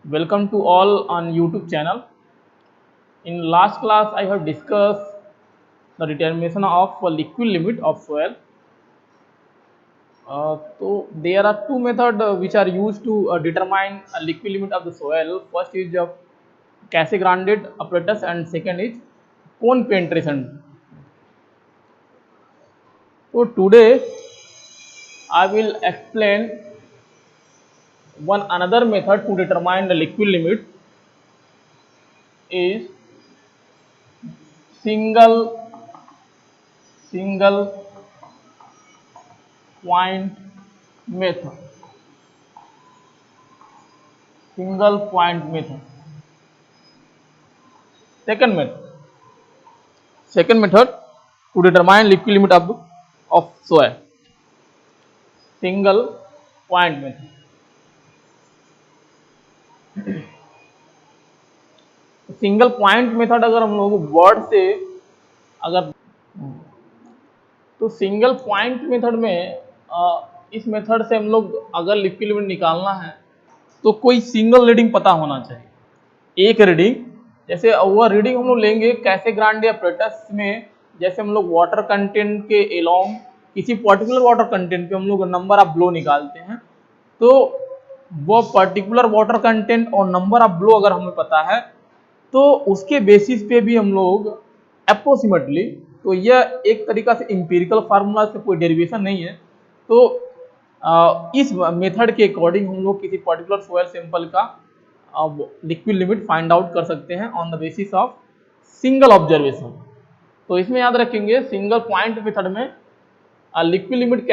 Welcome to all on YouTube channel. In last class, I have discussed the determination of a liquid limit of soil. So there are two methods which are used to determine a liquid limit of the soil. First is Cassegrain apparatus and second is cone penetration. So today I will explain one another method to determine the liquid limit is single point method. Single point method. Second method. Second method to determine liquid limit of soil. Single point method. Single point method अगर हम लोग word से अगर तो single point method में इस method से हम लोग अगर लिक्विड लिमिट निकालना है तो कोई सिंगल रीडिंग पता होना चाहिए। एक रीडिंग, जैसे वह रीडिंग हम लोग लेंगे कैसे ग्रांडे अपरेटस में, जैसे हम लोग वाटर कंटेंट के एलोंग किसी पर्टिकुलर वाटर कंटेंट पे हम लोग नंबर ऑफ ब्लो निकालते हैं, तो वो पर्टिकुलर वाटर कंटेंट और नंबर ऑफ ब्लो अगर हमें पता है तो उसके बेसिस पे भी हम लोग अप्रोक्सीमेटली, तो यह एक तरीका से इंपीरिकल फार्मूला से कोई डेरिवेशन नहीं है, तो इस मेथड के अकॉर्डिंग हम लोग किसी पर्टिकुलर सोयल सैंपल का लिक्विड लिमिट फाइंड आउट कर सकते हैं on the basis of single observation. तो इसमें याद रखेंगे सिंगल पॉइंट मेथड में liquid limit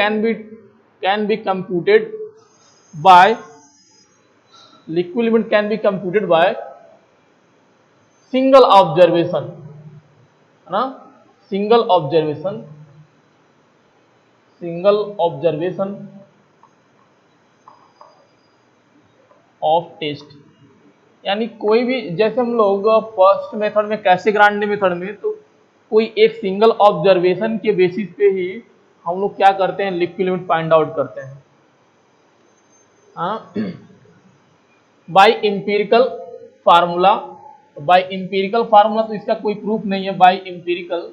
can be computed by single observation, है ना, सिंगल ऑब्जर्वेशन ऑफ टेस्ट। यानी कोई भी, जैसे हम लोग फर्स्ट मेथड में कैसेग्रांडे मेथड में, तो कोई एक सिंगल ऑब्जर्वेशन के बेसिस पे ही हम लोग क्या करते हैं, लिक्विड लिमिट फाइंड आउट करते हैं by empirical formula. By empirical formula तो इसका कोई प्रूफ नहीं है। बाय इंपीरिकल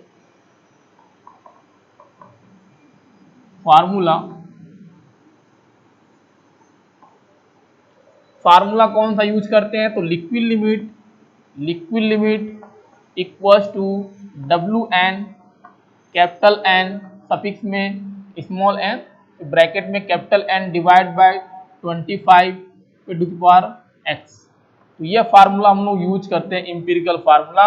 फार्मूला कौन सा यूज करते हैं, तो liquid limit equals to WN, capital N suffix में स्मॉल n, ब्रैकेट में capital N divide by 25 to the power x। तो यह फार्मूला हम लोग यूज करते हैं, इंपीरिकल फार्मूला।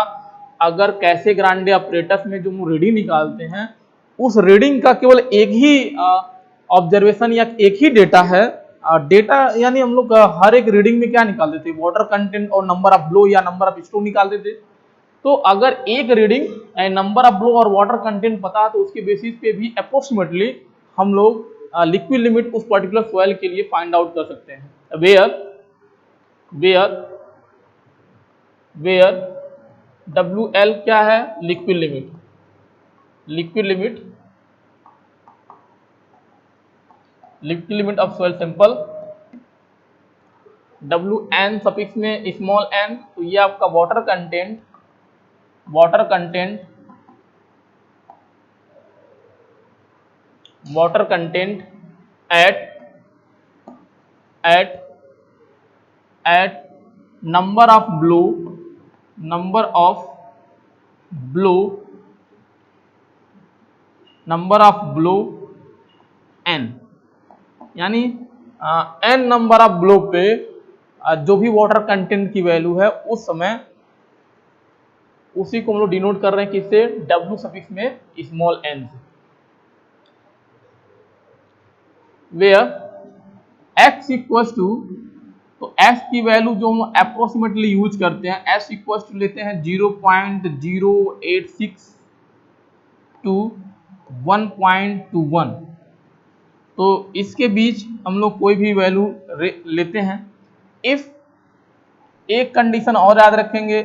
अगर कैसेग्रांडे अपरेटस में जो हम रीडिंग निकालते हैं उस रीडिंग का केवल एक ही ऑब्जर्वेशन या एक ही डेटा है, डेटा यानी हम लोग हर एक रीडिंग में क्या निकालते थे, वाटर कंटेंट और नंबर ऑफ ब्लो या नंबर ऑफ स्ट्रोक निकालते थे। तो अगर एक रीडिंग नंबर ऑफ ब्लो और वाटर कंटेंट पता है तो उसके बेसिस पे भी अप्रोक्सीमेटली हम लोग लिक्विड लिमिट उस पर्टिकुलर सॉइल के लिए फाइंड आउट कर सकते हैं। वेयर WL क्या है, liquid limit of soil sample, WN suffix में स्मॉल n, तो ये आपका water content eight number of blow n, यानी n नंबर ऑफ ब्लो पे जो भी वाटर कंटेंट की वैल्यू है उस समय उसी को हम लोग डिनोट कर रहे हैं किससे, W सफिक्स में स्मॉल n से। वेयर x इक्वल्स टू, तो s की वैल्यू जो हम अप्रोक्सीमेटली यूज करते हैं, s इक्वल्स टू लेते हैं 0.086 टू 1.21। तो इसके बीच हम लोग कोई भी वैल्यू लेते हैं। इफ, एक कंडीशन और याद रखेंगे,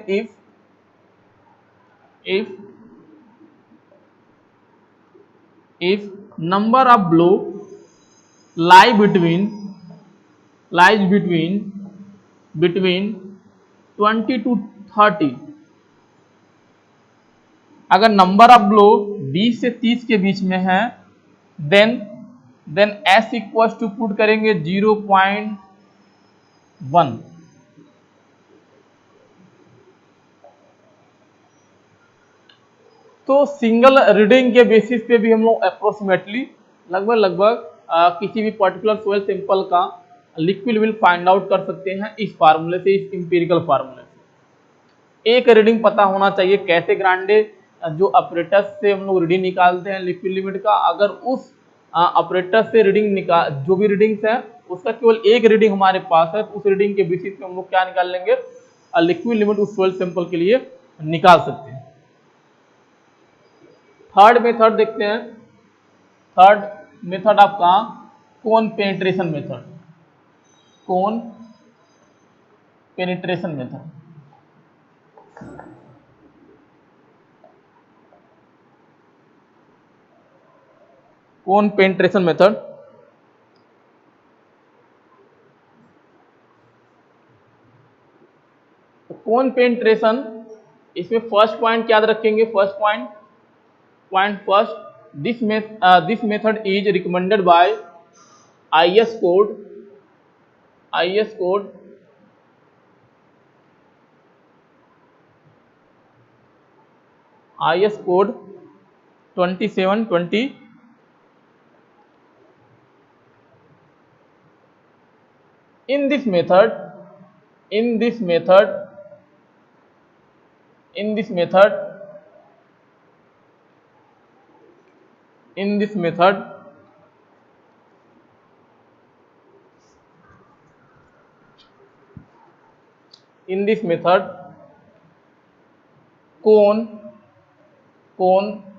if number of blow lies between between 20 to 30। अगर नंबर ऑफ ब्लो 20 से 30 के बीच में है, then S equal to put करेंगे 0.1। तो सिंगल रीडिंग के बेसिस पे भी हम लोग अप्रोक्सीमेटली लगभग किसी भी पर्टिकुलर सोयल सैंपल का लिक्विड विल फाइंड आउट कर सकते हैं इस फार्मूले से, इस इंपेरिकल फार्मूले से। एक रीडिंग पता होना चाहिए कैसे ग्रांडे जो ऑपरेटर्स से हम लोग रीडिंग निकालते हैं लिक्विड लिमिट का, अगर उस ऑपरेटर से रीडिंग निकाल जो भी रीडिंग्स है उसका केवल एक रीडिंग हमारे पास है, तो उस रीडिंग के बेसिस पे हम लोग क्या निकाल लेंगे, लिक्विड लिमिट उस सोयल सैंपल के लिए निकाल सकते हैं। थर्ड मेथड देखते हैं। थर्ड मेथड आपका कोन पेनिट्रेशन मेथड। कोन पेनिट्रेशन मेथड। कोन पेनिट्रेशन मेथड। कोन पेनिट्रेशन, इसमें फर्स्ट पॉइंट याद रखेंगे। First point first, this method is recommended by IS code 2720। In this method, cone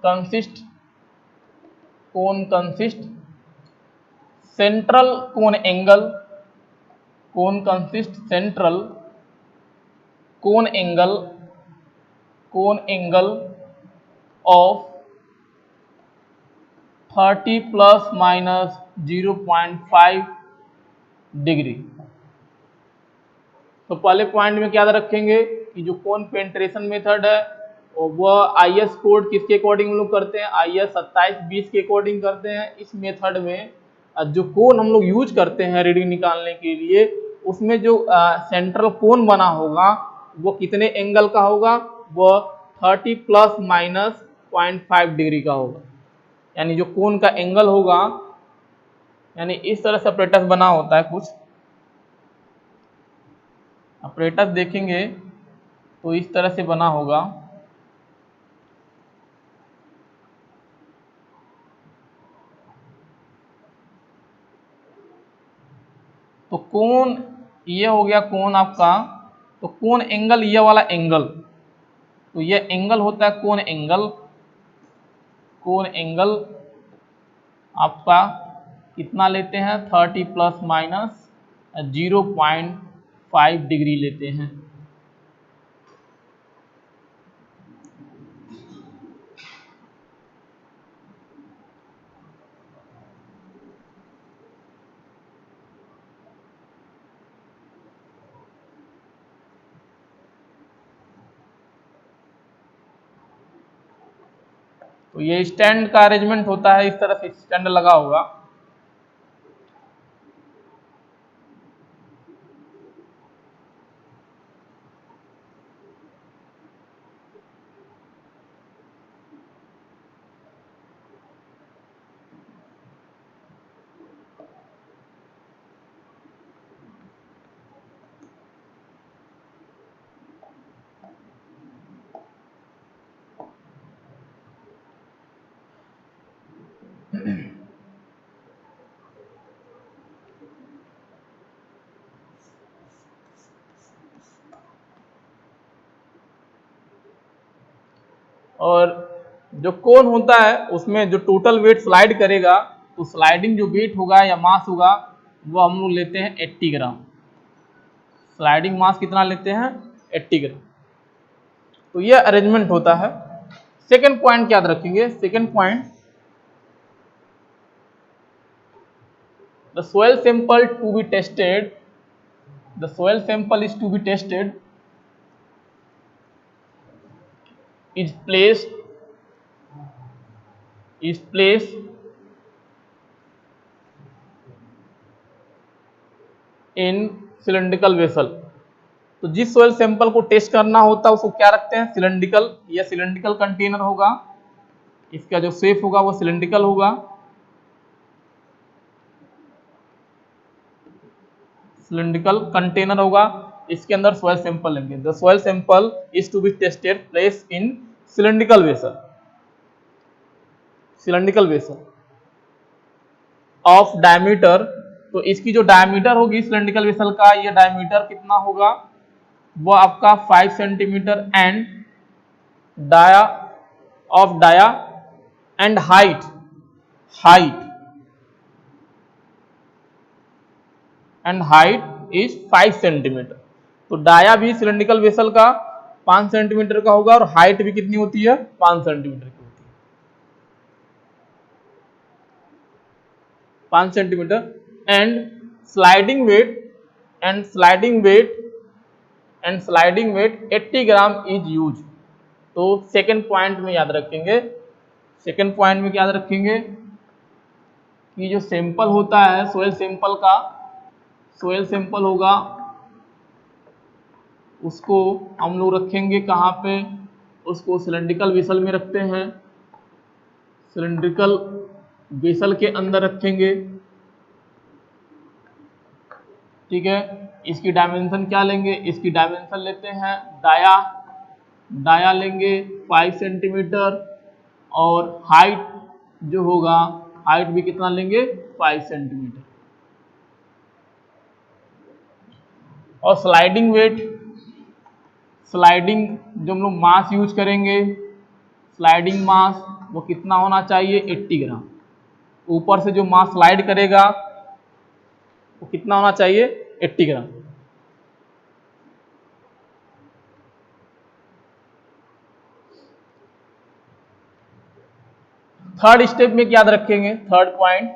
consists central cone angle of 30 plus minus 0.5 degree. तो पहले point में क्या याद रखेंगे कि जो कोन पेनिट्रेशन मेथड है वह IS कोड किसके अकॉर्डिंग हम लोग करते हैं, IS 2720 के अकॉर्डिंग करते हैं। इस मेथड में जो कोन हम लोग यूज करते हैं रीडिंग निकालने के लिए, उसमें जो सेंट्रल कोन बना होगा वो कितने एंगल का होगा, वह 30 प्लस माइनस 0.5 डिग्री का होगा। यानी जो कोन का एंगल होगा, यानी इस तरह से ऑपरेटर्स बना होता है कुछ ऑपरेटर्स देखेंगे तो इस तरह से बना होगा। तो कोन ये हो गया कोन आपका, तो कोन एंगल ये वाला एंगल, तो ये एंगल होता है कोन एंगल आपका कितना लेते हैं, 30 प्लस माइनस 0.5 डिग्री लेते हैं। तो ये स्टैंड का अरेंजमेंट होता है, इस तरह से स्टैंड लगा होगा। और जो कोन होता है उसमें जो टोटल वेट स्लाइड करेगा, तो स्लाइडिंग जो वेट होगा या मास होगा वो हम लोग लेते हैं 80 ग्राम। स्लाइडिंग मास कितना लेते हैं, 80 ग्राम। तो ये अरेंजमेंट होता है। सेकंड पॉइंट क्या याद रखेंगे, second point, the soil sample to be tested the soil sample is to be tested is placed in cylindrical vessel। तो जिस सोयल सैंपल को टेस्ट करना होता है उसको क्या रखते हैं, सिलेंड्रिकल या सिलेंड्रिकल कंटेनर होगा, इसका जो शेप होगा वो सिलेंड्रिकल होगा, सिलेंड्रिकल कंटेनर होगा, इसके अंदर सोयल सैंपल लेंगे। The soil sample is to be tested place in cylindrical vessel, cylindrical vessel of diameter. तो इसकी जो डायमीटर होगी सिलेंड्रिकल वेसल का, ये डायमीटर कितना होगा, वो आपका 5 centimetre and dia of dia and height is 5 centimetre. तो डाया भी सिलेंड्रिकल वेसल का 5 सेंटीमीटर का होगा और हाइट भी कितनी होती है, 5 सेंटीमीटर की होती है, 5 centimetre. And sliding weight 80 gram is use. तो सेकेंड पॉइंट में याद रखेंगे, सेकेंड पॉइंट में याद रखेंगे कि जो सैंपल होता है सोयल सैंपल का, सोयल सैंपल होगा उसको हम लोग रखेंगे कहाँ पे, उसको सिलेंड्रिकल वेसल में रखते हैं, सिलेंड्रिकल वेसल के अंदर रखेंगे, ठीक है। इसकी डायमेंशन क्या लेंगे, इसकी डायमेंशन लेते हैं डाया लेंगे 5 सेंटीमीटर और हाइट जो होगा, हाइट भी कितना लेंगे, 5 सेंटीमीटर। और स्लाइडिंग जो हम लोग मास यूज करेंगे, स्लाइडिंग मास वो कितना होना चाहिए, 80 ग्राम। ऊपर से जो मास स्लाइड करेगा वो कितना होना चाहिए, 80 ग्राम। थर्ड स्टेप में याद रखेंगे, थर्ड पॉइंट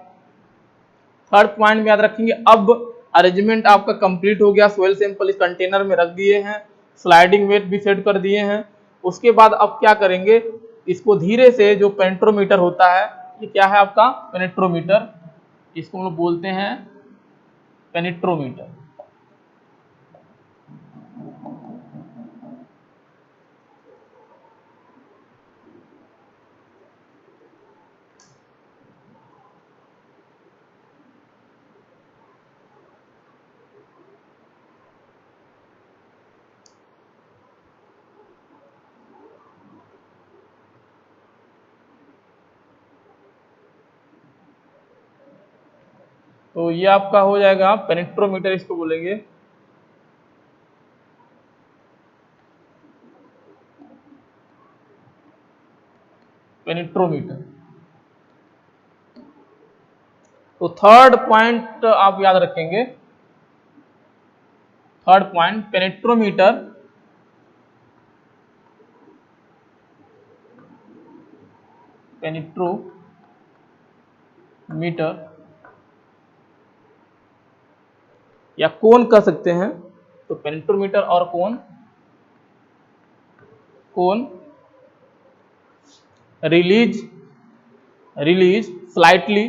में याद रखेंगे। अब अरेंजमेंट आपका कंप्लीट हो गया, सोयल सैंपल इस कंटेनर में रख दिए हैं, स्लाइडिंग वेट भी सेट कर दिए हैं। उसके बाद अब क्या करेंगे, इसको धीरे से, जो पेनेट्रोमीटर होता है, ये क्या है आपका पेनेट्रोमीटर, इसको हम लोग बोलते हैं पेनेट्रोमीटर। तो ये आपका हो जाएगा पेनेट्रोमीटर, इसको बोलेंगे। पेनेट्रोमीटर। तो थर्ड पॉइंट आप याद रखेंगे, थर्ड पॉइंट पेनेट्रोमीटर या कोन कह सकते हैं। तो पेनेट्रोमीटर और कोन रिलीज स्लाइटली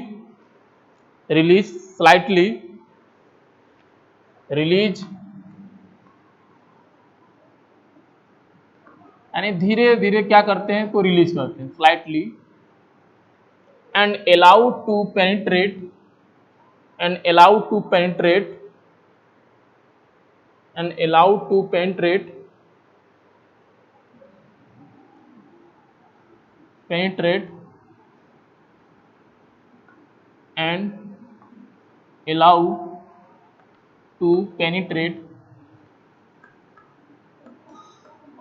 यानी धीरे धीरे क्या करते हैं, तो रिलीज करते हैं slightly, and allow to penetrate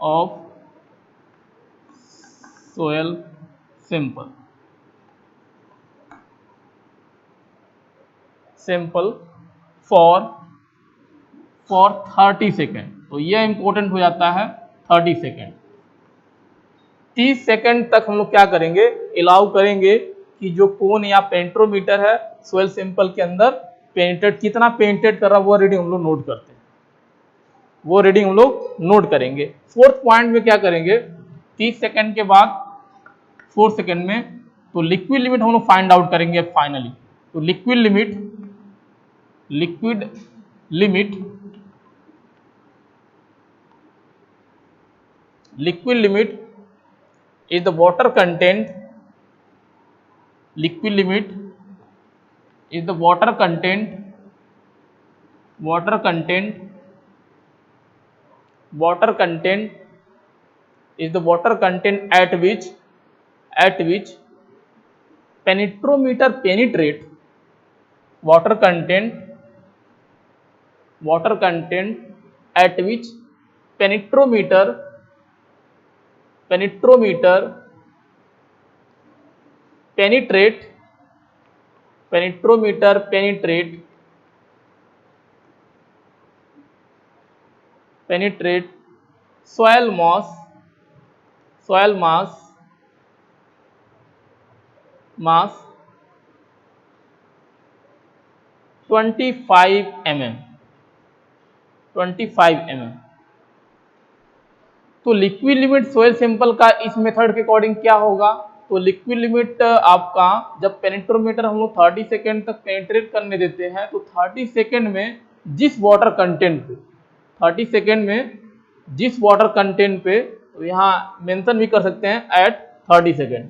of soil sample for 30 second. तो यह इंपॉर्टेंट हो जाता है 30 सेकेंड। 30 सेकेंड तक हम लोग क्या करेंगे, अलाउ करेंगे कि जो कोन या पेनेट्रोमीटर है सोयल सैंपल के अंदर पेनिट्रेट, कितना पेनिट्रेट कर रहा है वो रीडिंग हम लोग नोट करते हैं। वो रीडिंग हम लोग नोट करेंगे। फोर्थ पॉइंट में क्या करेंगे, 30 सेकंड के बाद 4 सेकंड में तो लिक्विड लिमिट हम लोग फाइंड आउट करेंगे फाइनली। तो liquid limit liquid limit is the water content, liquid limit is the water content is the water content at which penetrometer penetrate water content at which penetrometer penetrate soil mass 25 mm। तो liquid limit soil sample का इस method के according क्या होगा, तो liquid limit आपका जब penetrometer हम लोग 30 सेकेंड तक पेनिट्रेट करने देते हैं तो 30 सेकेंड में जिस वाटर कंटेंट पे 30 सेकेंड में जिस वाटर कंटेंट पे, तो यहाँ मेंशन भी कर सकते हैं एट 30 सेकेंड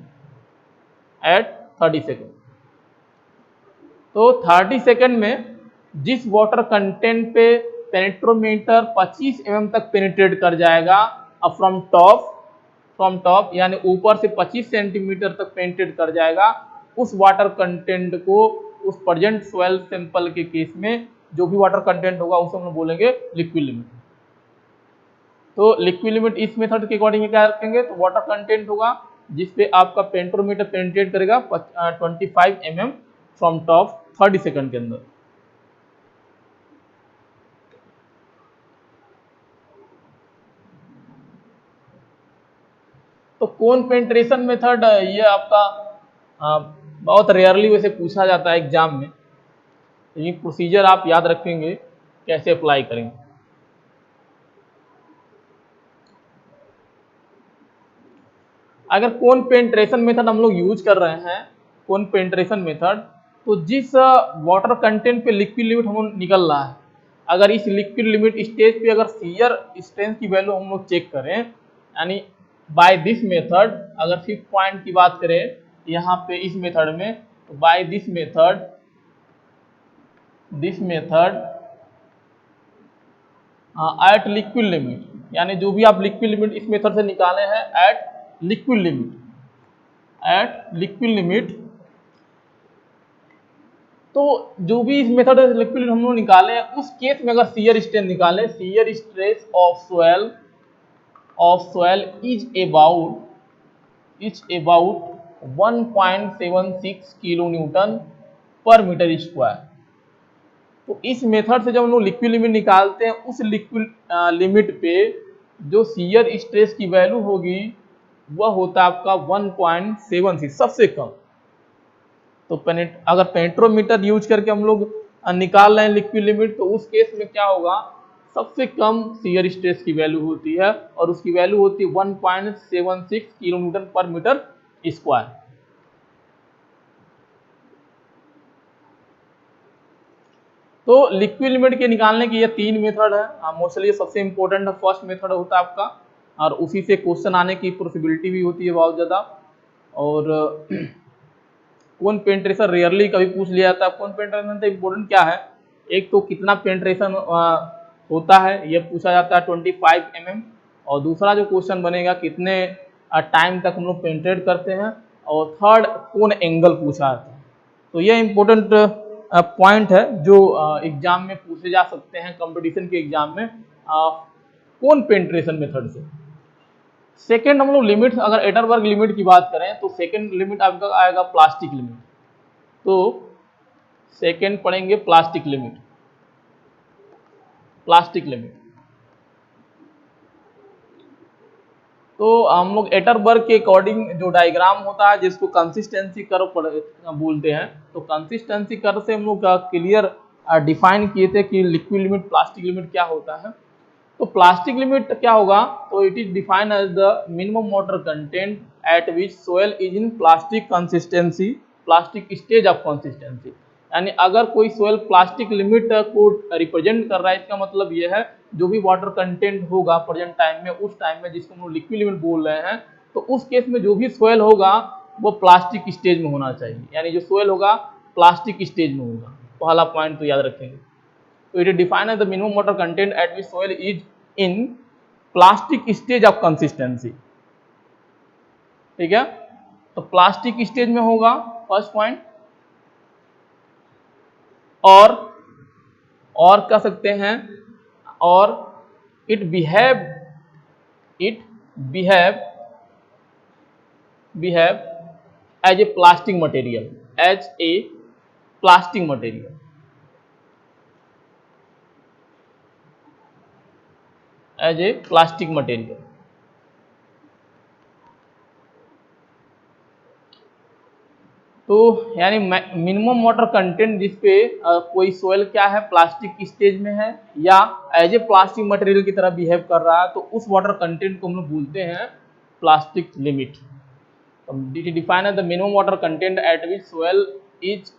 तो 30 सेकेंड में जिस वाटर कंटेंट पे पेनिट्रोमीटर 25 mm तक पेनिट्रेट कर जाएगा अब फ्रॉम टॉप यानी ऊपर से 25 सेंटीमीटर तक पेनिट्रेट कर जाएगा, उस वाटर कंटेंट को उस प्रेजेंट सॉइल सैंपल के केस में जो भी वाटर कंटेंट होगा उसे हम लोग बोलेंगे लिक्विड लिमिट। तो लिक्विड लिमिट इस मेथड के अकॉर्डिंग क्या रखेंगे, तो वाटर कंटेंट होगा जिसपे आपका पेनिट्रोमीटर पेनिट्रेट करेगा 25 mm फ्रॉम टॉप 30 सेकंड के अंदर। तो कोन पेनिट्रेशन मेथड ये आपका बहुत रेयरली वैसे पूछा जाता है एग्जाम में, ये प्रोसीजर आप याद रखेंगे कैसे अप्लाई करेंगे। अगर कोन पेनिट्रेशन मेथड हम लोग यूज कर रहे हैं, कोन पेनिट्रेशन मेथड, तो जिस वाटर कंटेंट पे लिक्विड लिमिट हम लोग निकल रहा है, अगर इस लिक्विड लिमिट स्टेज पे अगर शियर स्ट्रेंथ की वैल्यू हम लोग चेक करें, यानी बाय दिस मेथड, अगर 5th पॉइंट की बात करें यहाँ पे इस मेथड में, तो by this method at liquid limit, यानी जो भी आप लिक्विड लिमिट इस मेथड से निकाले हैं एट लिक्विड लिमिट, तो जो भी इस मेथड से लिक्विड हम लोग निकाले हैं उस केस में अगर शियर स्ट्रेंथ निकाले, shear stress of soil is about 1.76 kilo Newton पर मीटर स्क्वायर। तो इस मेथड से जब हम लोग लिक्विड लिमिट निकालते हैं उस लिक्विड लिमिट पे जो शियर स्ट्रेस की वैल्यू होगी वह होता है आपका 1.76 सबसे कम। तो अगर पेनिट्रोमीटर यूज करके हम लोग निकाल रहे हैं लिक्विड लिमिट, तो उस केस में क्या होगा, सबसे कम शियर स्ट्रेस की वैल्यू होती है और उसकी वैल्यू होती है 1.76 किलो न्यूटन पर मीटर स्क्वायर। तो लिक्विड लिमिट के निकालने के ये 3 मेथड है, मोस्टली सबसे इंपॉर्टेंट फर्स्ट मेथड होता है आपका, और उसी से क्वेश्चन आने की पॉसिबिलिटी भी होती है बहुत ज़्यादा। और कोन पेनिट्रेशन रेयरली कभी पूछ लिया जाता है। कोन पेनिट्रेशन से इम्पोर्टेंट क्या है, एक तो कितना पेनिट्रेशन होता है ये पूछा जाता है 25 mm, और दूसरा जो क्वेश्चन बनेगा कितने टाइम तक हम लोग पेनिट्रेट करते हैं, और थर्ड कोन एंगल पूछा जाता है। तो ये इम्पोर्टेंट पॉइंट है जो एग्जाम में पूछे जा सकते हैं, कंपटीशन के एग्जाम में कोन पेनिट्रेशन मेथड से। सेकेंड हम लोग लिमिट, अगर एटरबर्ग लिमिट की बात करें तो सेकेंड लिमिट आपका आएगा प्लास्टिक लिमिट। तो सेकेंड पढ़ेंगे प्लास्टिक लिमिट। तो हम लोग एटरबर्ग के अकॉर्डिंग जो डायग्राम होता है जिसको कंसिस्टेंसी कर्व बोलते हैं, तो कंसिस्टेंसी कर्व से हम लोग क्लियर डिफाइन किए थे कि लिक्विड लिमिट प्लास्टिक लिमिट क्या होता है। तो प्लास्टिक लिमिट क्या होगा, तो it is defined as the minimum water content at which soil is in plastic consistency, plastic stage of consistency. यानी अगर कोई सोयल प्लास्टिक लिमिट को रिप्रेजेंट कर रहा है, इसका मतलब यह है जो भी वाटर कंटेंट होगा प्रेजेंट टाइम में, उस टाइम में जिसको हम लोग लिक्विड लिमिट बोल रहे हैं, तो उस केस में जो भी सोयल होगा वो प्लास्टिक स्टेज में होना चाहिए, यानी जो सोयल होगा प्लास्टिक स्टेज में होगा। पहला पॉइंट तो याद रखेंगे। तो it is defined as the minimum water content at which soil is in plastic stage of consistency. ठीक है, तो प्लास्टिक स्टेज में होगा फर्स्ट पॉइंट। और कह सकते हैं, और it behave as a plastic material, as a plastic material, as a plastic material. तो यानी मिनिमम वाटर कंटेंट जिसपे कोई सोयल क्या है प्लास्टिक स्टेज में है या एज ए प्लास्टिक मटेरियल की तरह बिहेव कर रहा है, तो उस वाटर कंटेंट को हम लोग बोलते हैं plastic limit. It define the minimum water content at which soil is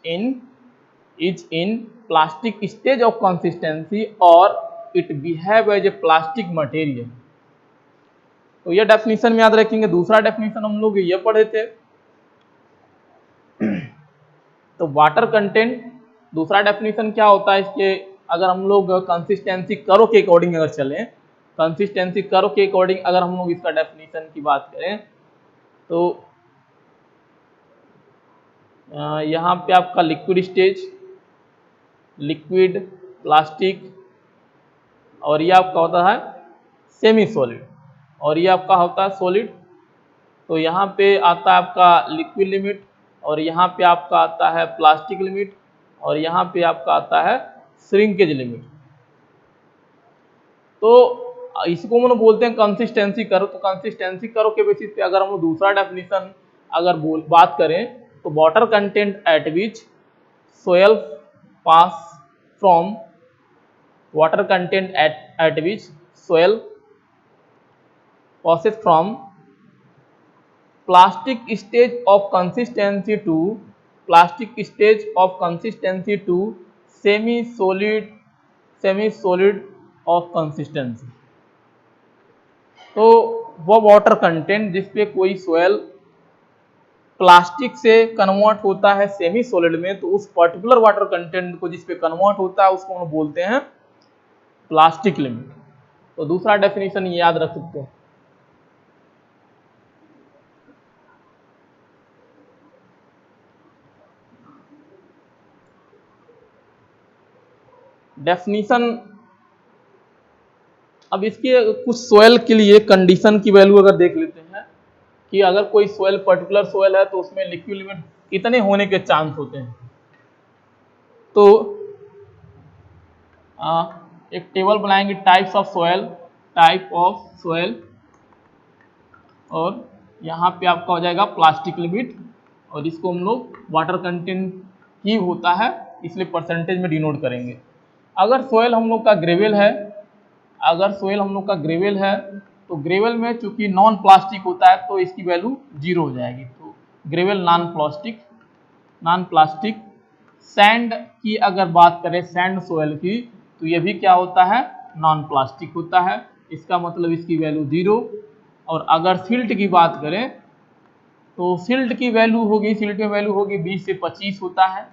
in plastic stage of consistency और it behave as a plastic material. तो ये डेफिनेशन में याद रखेंगे। दूसरा डेफिनेशन हम लोग ये पढ़े थे, तो वाटर कंटेंट दूसरा डेफिनेशन क्या होता है इसके, अगर हम लोग कंसिस्टेंसी कर्व के अकॉर्डिंग अगर चलें, कंसिस्टेंसी कर्व के अकॉर्डिंग अगर हम लोग इसका डेफिनेशन की बात करें, तो यहाँ पे आपका लिक्विड स्टेज, लिक्विड, प्लास्टिक, और ये आपका होता है सेमी सॉलिड, और ये आपका होता है सॉलिड। तो यहाँ पे आता है आपका लिक्विड लिमिट, और यहाँ पे आपका आता है प्लास्टिक लिमिट, और यहाँ पे आपका आता है श्रिंकेज लिमिट। तो इसको हम लोग बोलते हैं कंसिस्टेंसी कर्व। तो कंसिस्टेंसी कर्व के बेसिस पे अगर हम लोग दूसरा डेफिनेशन अगर बात करें, तो water content at which soil pass from, water content at which soil passes from plastic stage of consistency to semi solid of consistency। तो वो वाटर कंटेंट जिसपे कोई सोयल प्लास्टिक से कन्वर्ट होता है सेमी सॉलिड में, तो उस पर्टिकुलर वाटर कंटेंट को जिसपे कन्वर्ट होता है उसको हम बोलते हैं प्लास्टिक लिमिट। तो दूसरा डेफिनेशन ये याद रख सकते हैं। डेफिनेशन, अब इसके कुछ सोयल के लिए कंडीशन की वैल्यू अगर देख लेते हैं कि अगर कोई सोयल पर्टिकुलर सोयल है तो उसमें लिक्विड लिमिट कितने होने के चांस होते हैं। तो एक टेबल बनाएंगे, टाइप्स ऑफ सोयल, और यहाँ पे आपका हो जाएगा प्लास्टिक लिमिट, और इसको हम लोग वाटर कंटेंट ही होता है इसलिए परसेंटेज में डिनोट करेंगे। अगर सोयल हम लोग का ग्रेवल है, तो ग्रेवल में चूंकि नॉन प्लास्टिक होता है तो इसकी वैल्यू 0 हो जाएगी। तो ग्रेवल नॉन प्लास्टिक। सैंड की अगर बात करें, सैंड सोयल की, तो ये भी क्या होता है, नॉन प्लास्टिक होता है, इसका मतलब इसकी वैल्यू 0। और अगर सिल्ट की बात करें, तो सिल्ट की वैल्यू होगी, सिल्ट में वैल्यू होगी 20 से 25 होता है,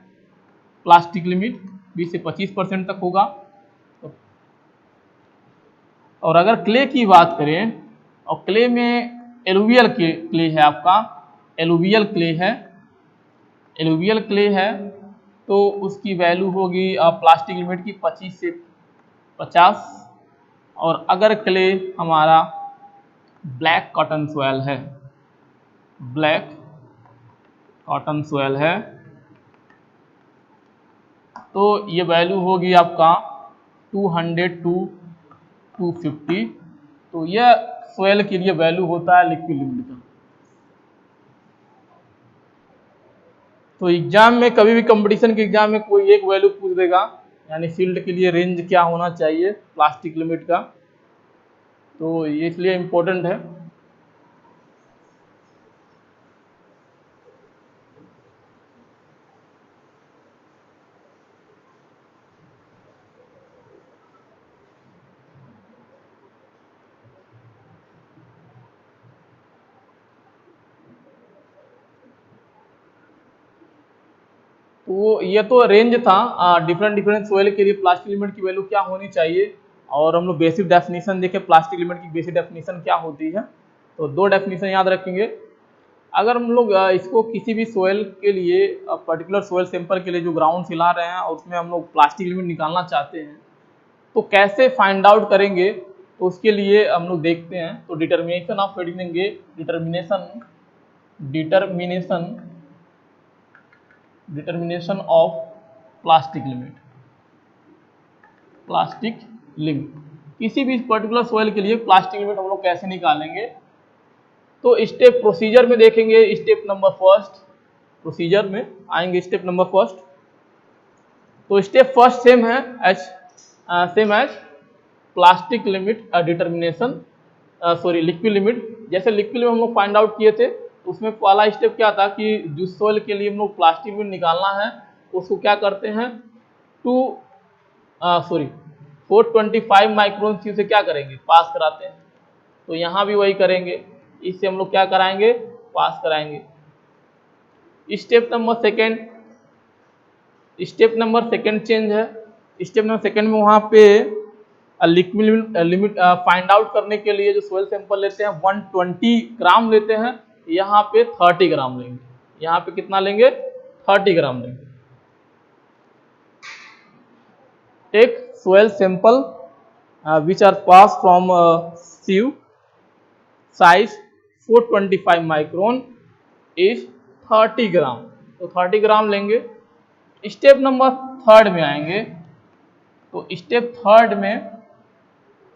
प्लास्टिक लिमिट 20 से 25% तक होगा। और अगर क्ले की बात करें, और क्ले में एलुवियल क्ले है आपका, एलुवियल क्ले है, तो उसकी वैल्यू होगी प्लास्टिक लिमिट की 25 से 50। और अगर क्ले हमारा ब्लैक कॉटन सोयल है, तो ये वैल्यू होगी आपका 200 टू 250। तो यह सोयल के लिए वैल्यू होता है लिक्विड लिमिट का। तो एग्जाम में कभी भी कंपटीशन के एग्जाम में कोई एक वैल्यू पूछ देगा, यानी फील्ड के लिए रेंज क्या होना चाहिए प्लास्टिक लिमिट का, तो ये इसलिए इम्पोर्टेंट है। तो ये तो रेंज था डिफरेंट डिफरेंट सोयल के लिए प्लास्टिक एलिमेंट की वैल्यू क्या होनी चाहिए, और हम लोग बेसिक डेफिनेशन देखे प्लास्टिक एलिमेंट की बेसिक डेफिनेशन क्या होती है। तो दो डेफिनेशन याद रखेंगे। अगर हम लोग इसको किसी भी सोयल के लिए पर्टिकुलर सोयल सैंपल के लिए जो ग्राउंड हिला रहे हैं और उसमें हम लोग प्लास्टिक एलिमेंट निकालना चाहते हैं तो कैसे फाइंड आउट करेंगे, तो उसके लिए हम लोग देखते हैं। तो डिटर्मिनेशन ऑफ देंगे, determination determination determination of plastic limit, plastic limit किसी भी पर्टिकुलर सॉइल के लिए प्लास्टिक लिमिट हम लोग कैसे निकालेंगे। तो स्टेप प्रोसीजर में देखेंगे, स्टेप नंबर फर्स्ट प्रोसीजर में आएंगे, स्टेप नंबर फर्स्ट। तो स्टेप फर्स्ट सेम है same as plastic limit determination, sorry liquid limit. जैसे लिक्विड में हम लोग फाइंड आउट किए थे तो उसमें पहला स्टेप क्या था कि जिस सॉइल के लिए हम लोग प्लास्टिक लिमिट निकालना है उसको क्या करते हैं, 425 माइक्रोन सी से क्या करेंगे, पास कराते हैं। तो यहाँ भी वही करेंगे, इससे हम लोग क्या कराएंगे, पास कराएंगे। स्टेप नंबर सेकेंड चेंज है। स्टेप नंबर सेकेंड में वहाँ पे लिक्विड लिमिट फाइंड आउट करने के लिए जो सोयल सैंपल लेते हैं 120 ग्राम लेते हैं, यहाँ पे 30 ग्राम लेंगे। यहाँ पे कितना लेंगे, 30 ग्राम लेंगे। Take soil sample which are passed from sieve size 425 micron is 30 ग्राम। तो 30 ग्राम लेंगे। स्टेप नंबर थर्ड में आएंगे। तो स्टेप थर्ड में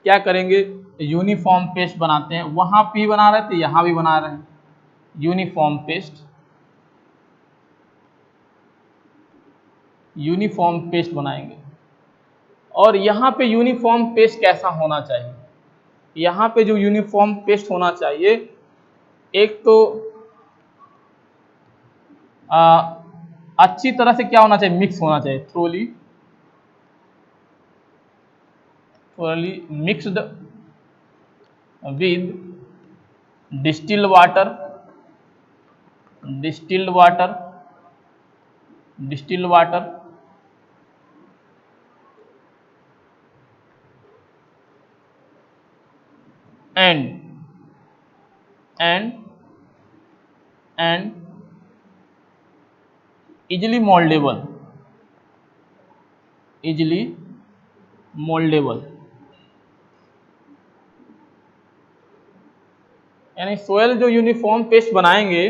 क्या करेंगे, यूनिफॉर्म पेस्ट बनाते हैं। वहां भी बना रहे थे, यहां भी बना रहे हैं। यूनिफॉर्म पेस्ट बनाएंगे। और यहाँ पे यूनिफॉर्म पेस्ट कैसा होना चाहिए, यहाँ पे जो यूनिफॉर्म पेस्ट होना चाहिए, एक तो अच्छी तरह से क्या होना चाहिए, मिक्स होना चाहिए, thoroughly mixed with distilled water and easily moldable यानी सोयल जो यूनिफॉर्म पेस्ट बनाएंगे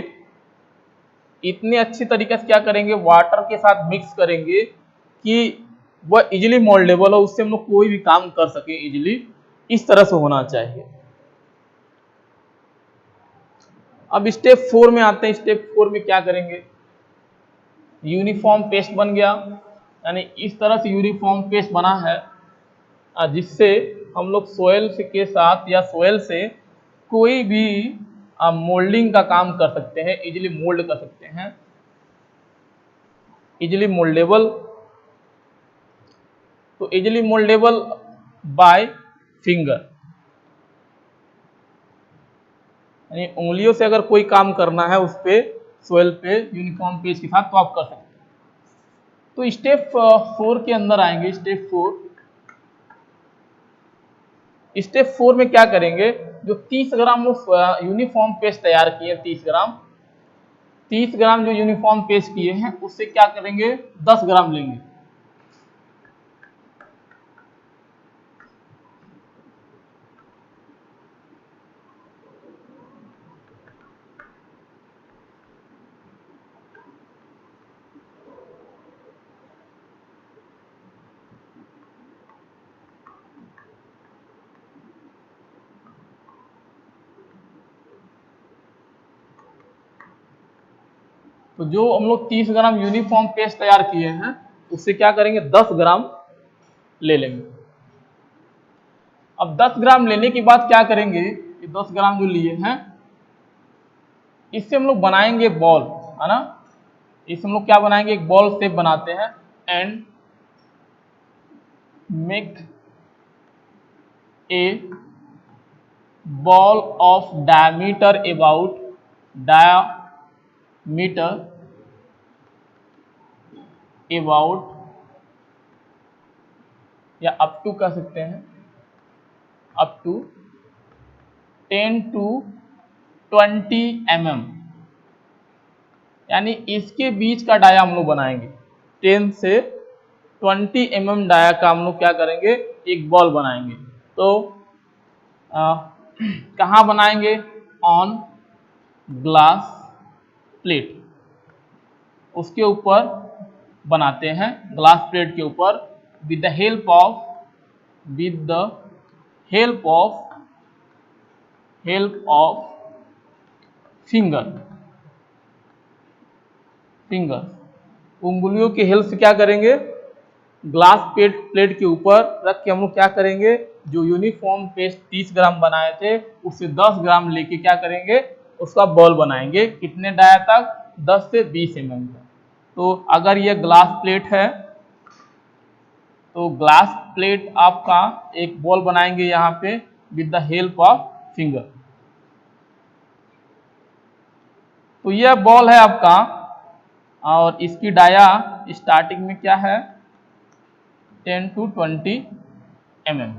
इतने अच्छी तरीके से क्या करेंगे, वाटर के साथ मिक्स करेंगे कि वह इजीली मोल्डेबल हो, उससे हम लोग कोई भी काम कर सके इजीली, इस तरह से होना चाहिए। अब स्टेप 4 में आते हैं। स्टेप 4 में क्या करेंगे, यूनिफॉर्म पेस्ट बन गया, यानी इस तरह से यूनिफॉर्म पेस्ट बना है जिससे हम लोग सोयल के साथ या सोयल से कोई भी मोल्डिंग का काम कर सकते हैं, इजीली मोल्ड कर सकते हैं, इजीली मोल्डेबल। तो इजीली मोल्डेबल बाय फिंगर, यानी उंगलियों से अगर कोई काम करना है उस पे सोयल पे यूनिफॉर्म पेस्ट के साथ तो आप कर सकते हैं। तो स्टेप 4 के अंदर आएंगे। स्टेप 4 में क्या करेंगे, जो 30 ग्राम यूनिफॉर्म पेस्ट तैयार किए, 30 ग्राम जो यूनिफॉर्म पेस्ट किए हैं उससे क्या करेंगे, 10 ग्राम लेंगे। तो जो हम लोग 30 ग्राम यूनिफॉर्म पेस्ट तैयार किए हैं उससे क्या करेंगे, 10 ग्राम ले लेंगे। अब 10 ग्राम लेने के बाद क्या करेंगे, ये 10 ग्राम जो लिए हैं इससे हम लोग बनाएंगे बॉल, है ना। इससे हम लोग क्या बनाएंगे, एक बॉल शेप बनाते हैं। And make A ball of diameter about या अप टू कह सकते हैं, अप टू 10 to 20 mm, यानी इसके बीच का डाया हम लोग बनाएंगे। 10 से 20 mm डाया का हम लोग क्या करेंगे, एक बॉल बनाएंगे। तो कहाँ बनाएंगे, ऑन ग्लास प्लेट, उसके ऊपर बनाते हैं, ग्लास प्लेट के ऊपर, with the help of finger, उंगलियों की हेल्प से क्या करेंगे, ग्लास प्लेट के ऊपर रख के हम लोग क्या करेंगे, जो यूनिफॉर्म पेस्ट 30 ग्राम बनाए थे उससे 10 ग्राम लेके क्या करेंगे, उसका बॉल बनाएंगे। कितने डाया तक, 10 से 20 mm तक। तो अगर यह ग्लास प्लेट है तो ग्लास प्लेट आपका एक बॉल बनाएंगे यहाँ पे with the help of finger. तो यह बॉल है आपका, और इसकी डाया स्टार्टिंग में क्या है, 10 to 20 mm।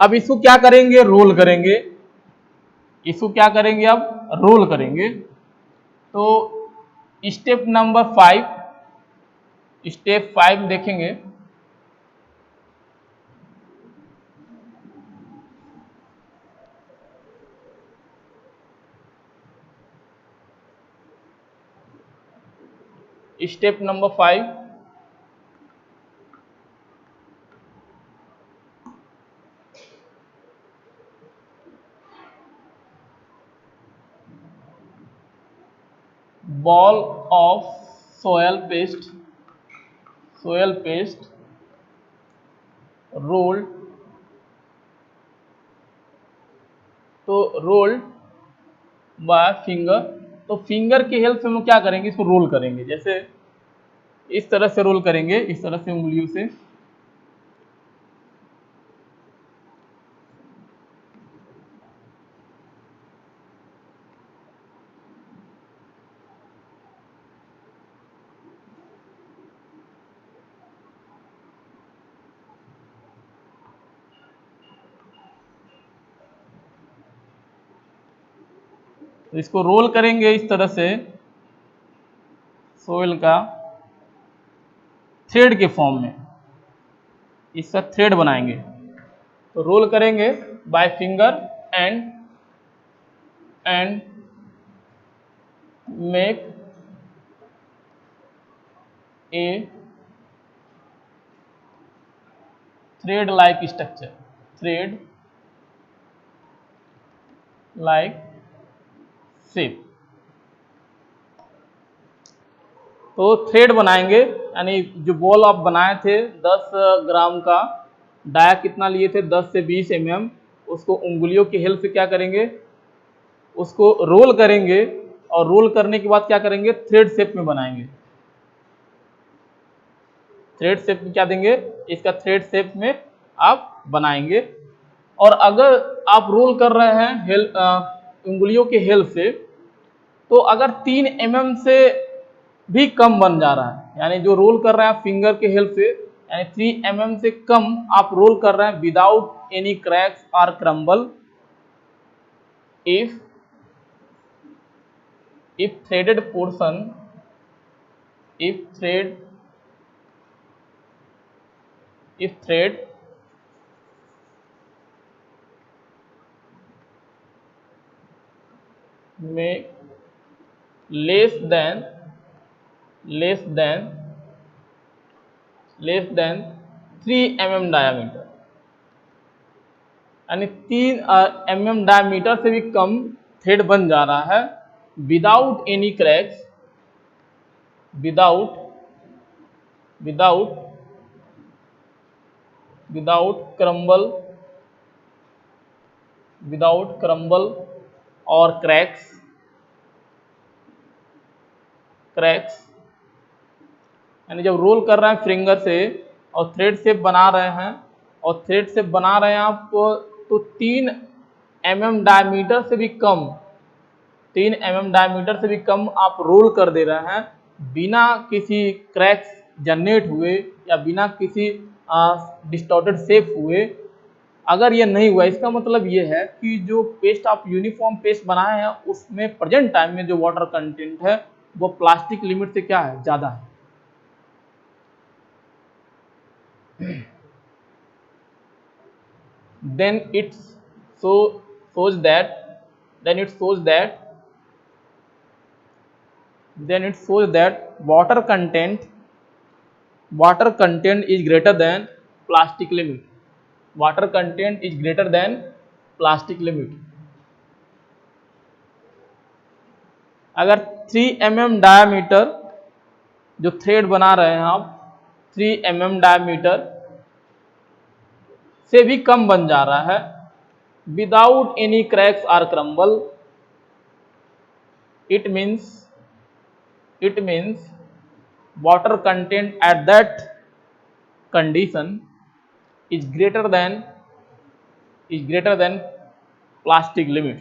अब इसको क्या करेंगे, रोल करेंगे। इसको क्या करेंगे, अब रोल करेंगे। तो स्टेप नंबर 5 देखेंगे। Step number 5, ball of soil paste rolled. तो रोल्ड बाय फिंगर। तो फिंगर की हेल्प से हम लोग क्या करेंगे, इसको रोल करेंगे। जैसे इस तरह से रोल करेंगे, इस तरह से उंगलियों से। तो इसको रोल करेंगे इस तरह से, सोयल का थ्रेड के फॉर्म में, इसका थ्रेड बनाएंगे। तो रोल करेंगे by finger and make a thread like structure, thread like shape. तो थ्रेड बनाएंगे, यानी जो बॉल आप बनाए थे 10 ग्राम का, डाया कितना लिए थे, 10 से 20 mm, उसको उंगलियों की हेल्प से क्या करेंगे, उसको रोल करेंगे। और रोल करने के बाद क्या करेंगे, थ्रेड शेप में बनाएंगे। थ्रेड शेप में क्या देंगे, इसका थ्रेड शेप में आप बनाएंगे। और अगर आप रोल कर रहे हैं उंगलियों की हेल्प से, तो अगर 3 mm से भी कम बन जा रहा है, यानी जो रोल कर रहे हैं फिंगर के हेल्प से, यानी 3 mm से कम आप रोल कर रहे हैं विदाउट एनी क्रैक्स और crumble, if threaded portion, if thread में less than 3 mm डायमीटर, यानी 3 mm डायमीटर से भी कम थ्रेड बन जा रहा है without any cracks, without without crumble, without crumble और क्रैक्स, क्रैक्स यानी जब रोल कर रहे हैं फिंगर से और थ्रेड शेप बना रहे हैं, और थ्रेड शेप बना रहे हैं आप तो 3 mm डायमीटर से भी कम, 3 mm डायमीटर से भी कम आप रोल कर दे रहे हैं बिना किसी क्रैक्स जनरेट हुए या बिना किसी डिस्टॉर्टेड शेप हुए। अगर ये नहीं हुआ, इसका मतलब ये है कि जो पेस्ट आप यूनिफॉर्म पेस्ट बनाए हैं उसमें प्रेजेंट टाइम में जो वाटर कंटेंट है वो प्लास्टिक लिमिट से क्या है, ज्यादा है। then it so shows that then it shows that then it shows that water content is greater than plastic limit, water content is greater than plastic limit। अगर 3 mm diameter जो thread बना रहे हैं आप 3 mm डायमीटर से भी कम बन जा रहा है without any cracks or crumble, it means water content at that condition is greater than plastic limit।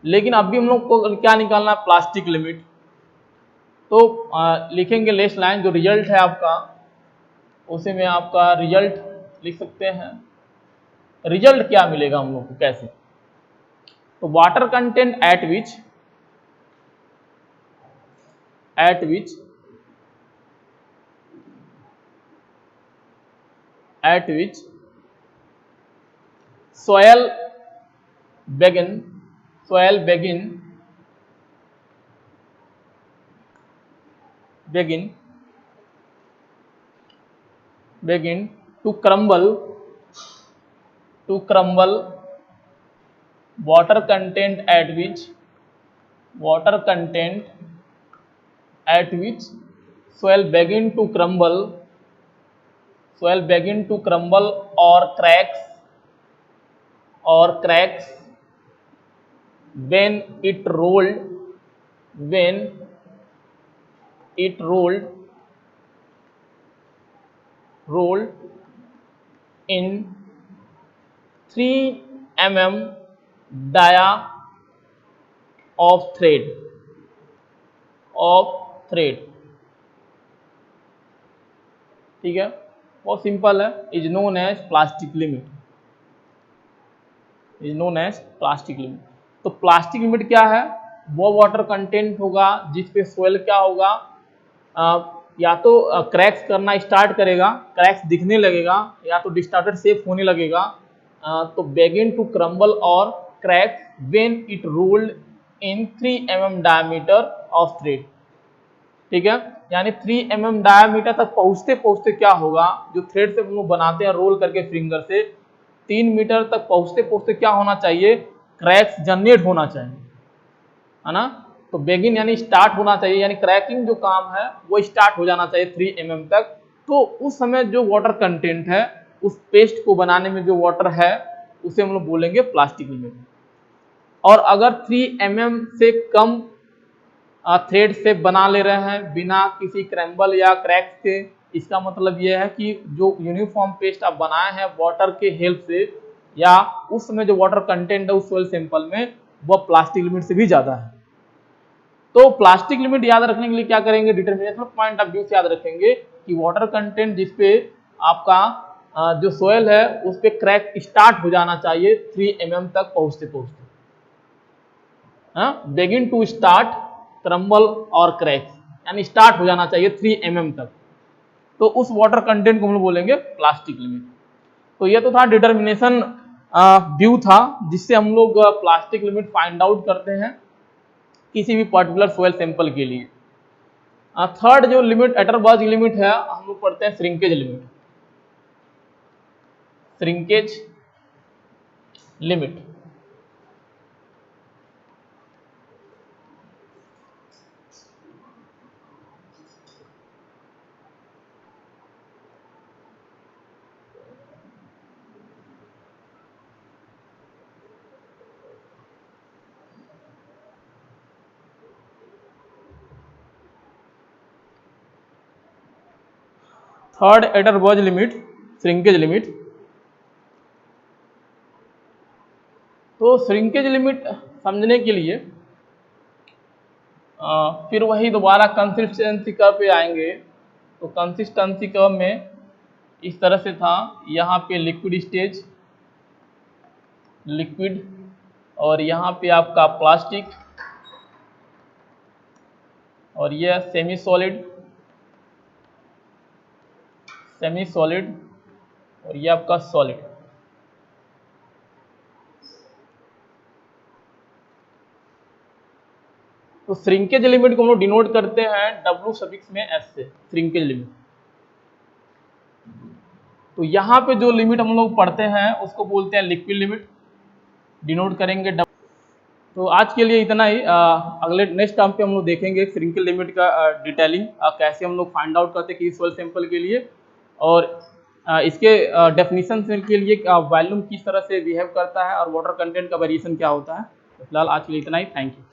लेकिन अभी हम लोग को क्या निकालना है, प्लास्टिक लिमिट। तो लिखेंगे लेस लाइन, जो रिजल्ट है आपका उसे में आपका रिजल्ट लिख सकते हैं। रिजल्ट क्या मिलेगा हम लोग को, कैसे, तो water content at which soil begin to crumble water content at which soil begin to crumble or cracks when it rolled in 3 mm dia of thread ठीक है, बहुत सिंपल है। Is known as plastic limit, तो plastic limit क्या है, वो water content होगा जिसपे सोयल क्या होगा, या तो क्रैक्स करना स्टार्ट करेगा, क्रैक्स दिखने लगेगा, या तो डिस्टॉर्टेड शेप होने लगेगा, तो बेगिन टू क्रम्बल और crack when it rolled in 3 mm diameter of thread. ठीक है, यानी 3 mm डायमीटर तक पहुंचते पहुंचते क्या होगा, जो थ्रेड से हम लोग बनाते हैं रोल करके फिंगर से, 3 मीटर तक पहुंचते पहुंचते क्या होना चाहिए, क्रैक्स जनरेट होना चाहिए, है ना। तो बेगिन यानी स्टार्ट होना चाहिए, यानी क्रैकिंग जो काम है वो स्टार्ट हो जाना चाहिए 3 mm तक। तो उस समय जो वाटर कंटेंट है, उस पेस्ट को बनाने में जो वाटर है उसे हम लोग बोलेंगे प्लास्टिक लिमिट। और अगर 3 mm से कम थ्रेड से बना ले रहे हैं बिना किसी क्रैम्बल या क्रैक के, इसका मतलब यह है कि जो यूनिफॉर्म पेस्ट आप बनाए हैं वाटर के हेल्प से, या उस समय जो वाटर कंटेंट है उस सोइल सैंपल में, वह प्लास्टिक लिमिट से भी ज्यादा है। तो प्लास्टिक लिमिट याद रखने के लिए क्या करेंगे, डिटरमिनेशन पॉइंट ऑफ व्यू से याद रखेंगे कि वाटर कंटेंट जिसपे आपका जो सोयल है उस पे क्रैक स्टार्ट हो जाना चाहिए 3 mm तक पहुंचते पहुंचते, बेगिन टू स्टार्ट क्रम्बल और क्रैक, यानी स्टार्ट हो जाना चाहिए 3 mm तक। तो उस वाटर कंटेंट को हम लोग बोलेंगे प्लास्टिक लिमिट। तो ये तो था डिटरमिनेशन व्यू था, जिससे हम लोग प्लास्टिक लिमिट फाइंड आउट करते हैं किसी भी पर्टिकुलर सोयल सैंपल के लिए। थर्ड जो लिमिट एटरबर्ग लिमिट है, हम लोग पढ़ते हैं shrinkage limit. Third Atterberg limit, shrinkage limit. तो श्रिंकेज लिमिट समझने के लिए फिर वही दोबारा कंसिस्टेंसी कर्व पे आएंगे। तो कंसिस्टेंसी कर्व में इस तरह से था, यहाँ पे लिक्विड स्टेज, लिक्विड, और यहाँ पे आपका प्लास्टिक, और यह सेमी सॉलिड, सेमी सॉलिड, और ये आपका सॉलिड। तो श्रिंकेज लिमिट को हम लोग डिनोट करते हैं W सफिक्स में S से, श्रिंकेज लिमिट। तो यहाँ पे जो लिमिट हम लोग पढ़ते हैं उसको बोलते हैं लिक्विड लिमिट, डिनोट करेंगे W। तो आज के लिए इतना ही। अगले नेक्स्ट टर्म पे हम लोग देखेंगे श्रिंकेज लिमिट का डिटेलिंग, कैसे हम लोग फाइंड आउट करते हैं कि सॉइल सैंपल के लिए, और इसके डेफिनेशन के लिए वॉल्यूम किस तरह से बिहेव करता है, और वाटर कंटेंट का वेरिएशन क्या होता है। तो फिलहाल आज के लिए इतना ही। Thank you.